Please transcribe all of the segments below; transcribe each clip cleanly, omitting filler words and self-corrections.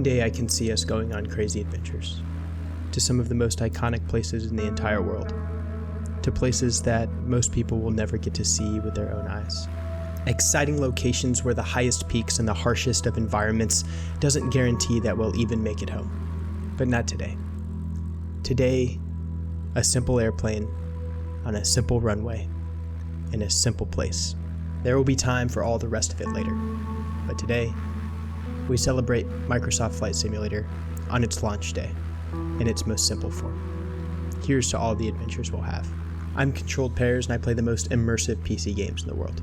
day I can see us going on crazy adventures, to some of the most iconic places in the entire world, to places that most people will never get to see with their own eyes. Exciting locations where the highest peaks and the harshest of environments doesn't guarantee that we'll even make it home. But not today. Today, a simple airplane on a simple runway in a simple place. There will be time for all the rest of it later. But today, we celebrate Microsoft Flight Simulator on its launch day in its most simple form. Here's to all the adventures we'll have. I'm Controlled Pairs and I play the most immersive PC games in the world.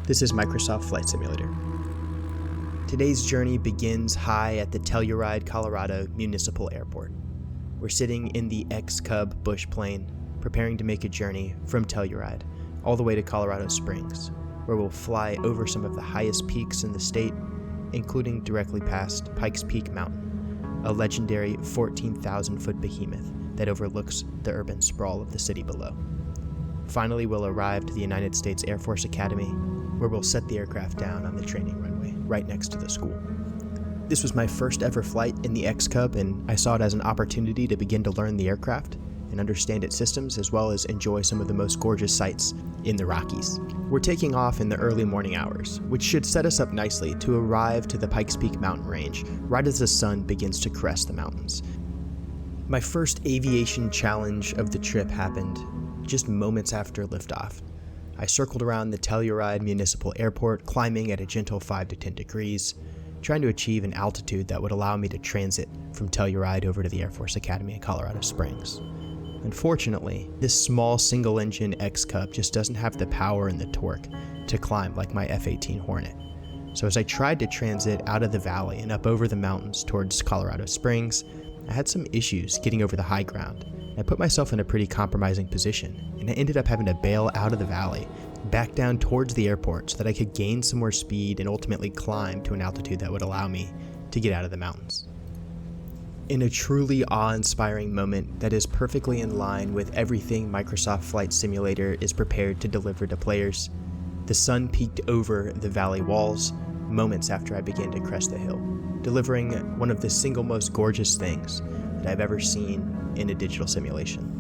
This is Microsoft Flight Simulator. Today's journey begins high at the Telluride, Colorado Municipal Airport. We're sitting in the XCub bush plane, preparing to make a journey from Telluride all the way to Colorado Springs, where we'll fly over some of the highest peaks in the state, including directly past Pikes Peak Mountain, a legendary 14,000-foot behemoth that overlooks the urban sprawl of the city below. Finally, we'll arrive to the United States Air Force Academy, where we'll set the aircraft down on the training runway right next to the school. This was my first ever flight in the XCub, and I saw it as an opportunity to begin to learn the aircraft and understand its systems, as well as enjoy some of the most gorgeous sights in the Rockies. We're taking off in the early morning hours, which should set us up nicely to arrive to the Pikes Peak mountain range right as the sun begins to crest the mountains. My first aviation challenge of the trip happened just moments after liftoff. I circled around the Telluride Municipal Airport, climbing at a gentle 5 to 10 degrees, trying to achieve an altitude that would allow me to transit from Telluride over to the Air Force Academy in Colorado Springs. Unfortunately, this small single-engine XCub just doesn't have the power and the torque to climb like my F-18 Hornet. So as I tried to transit out of the valley and up over the mountains towards Colorado Springs, I had some issues getting over the high ground. I put myself in a pretty compromising position, and I ended up having to bail out of the valley, back down towards the airport so that I could gain some more speed and ultimately climb to an altitude that would allow me to get out of the mountains. In a truly awe-inspiring moment that is perfectly in line with everything Microsoft Flight Simulator is prepared to deliver to players, the sun peeked over the valley walls moments after I began to crest the hill, delivering one of the single most gorgeous things that I've ever seen in a digital simulation.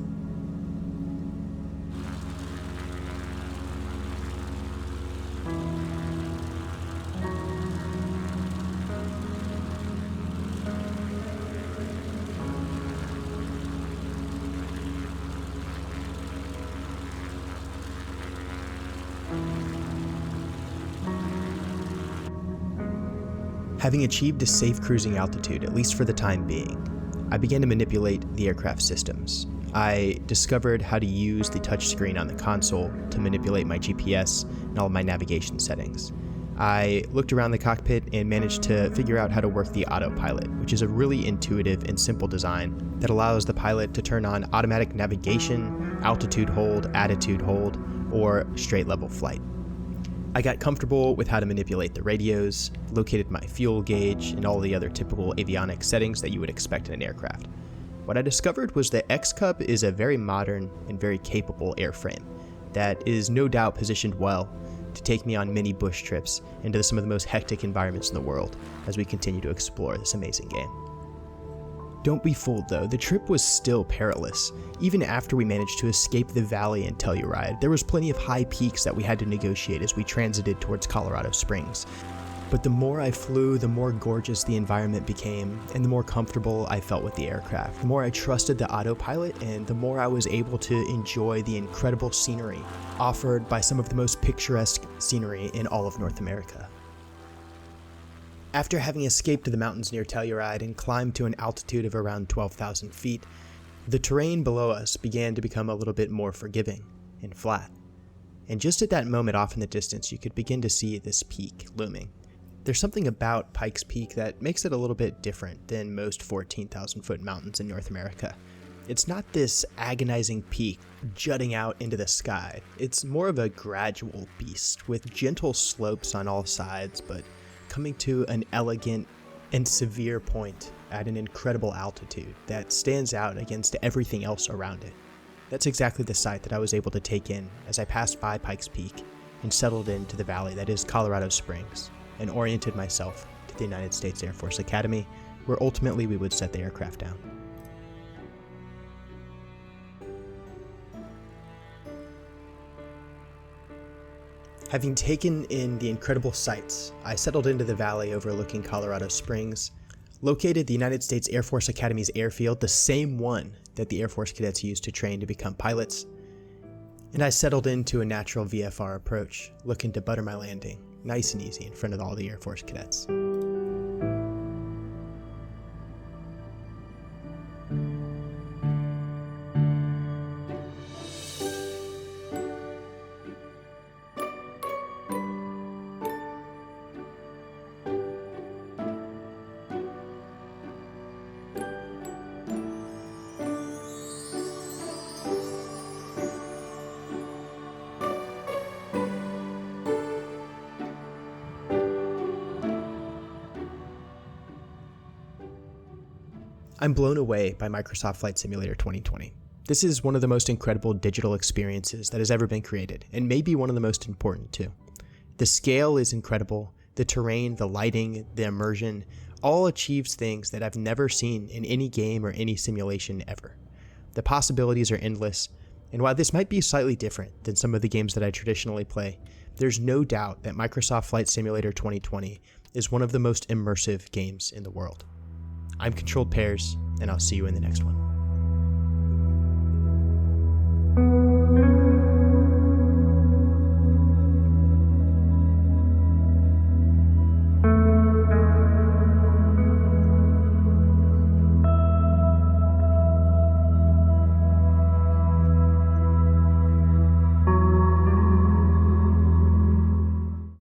Having achieved a safe cruising altitude, at least for the time being, I began to manipulate the aircraft systems. I discovered how to use the touchscreen on the console to manipulate my GPS and all of my navigation settings. I looked around the cockpit and managed to figure out how to work the autopilot, which is a really intuitive and simple design that allows the pilot to turn on automatic navigation, altitude hold, attitude hold, or straight level flight. I got comfortable with how to manipulate the radios, located my fuel gauge, and all the other typical avionics settings that you would expect in an aircraft. What I discovered was that XCub is a very modern and very capable airframe that is no doubt positioned well to take me on many bush trips into some of the most hectic environments in the world as we continue to explore this amazing game. Don't be fooled though, the trip was still perilous. Even after we managed to escape the valley in Telluride, there was plenty of high peaks that we had to negotiate as we transited towards Colorado Springs. But the more I flew, the more gorgeous the environment became, and the more comfortable I felt with the aircraft. The more I trusted the autopilot, and the more I was able to enjoy the incredible scenery offered by some of the most picturesque scenery in all of North America. After having escaped to the mountains near Telluride and climbed to an altitude of around 12,000 feet, the terrain below us began to become a little bit more forgiving and flat. And just at that moment off in the distance, you could begin to see this peak looming. There's something about Pikes Peak that makes it a little bit different than most 14,000-foot mountains in North America. It's not this agonizing peak jutting out into the sky. It's more of a gradual beast with gentle slopes on all sides, but coming to an elegant and severe point at an incredible altitude that stands out against everything else around it. That's exactly the sight that I was able to take in as I passed by Pikes Peak and settled into the valley that is Colorado Springs and oriented myself to the United States Air Force Academy, where ultimately we would set the aircraft down. Having taken in the incredible sights, I settled into the valley overlooking Colorado Springs, located the United States Air Force Academy's airfield, the same one that the Air Force cadets used to train to become pilots, and I settled into a natural VFR approach, looking to butter my landing, nice and easy in front of all the Air Force cadets. I'm blown away by Microsoft Flight Simulator 2020. This is one of the most incredible digital experiences that has ever been created, and maybe one of the most important too. The scale is incredible, the terrain, the lighting, the immersion, all achieves things that I've never seen in any game or any simulation ever. The possibilities are endless, and while this might be slightly different than some of the games that I traditionally play, there's no doubt that Microsoft Flight Simulator 2020 is one of the most immersive games in the world. I'm Controlled Pairs, and I'll see you in the next one.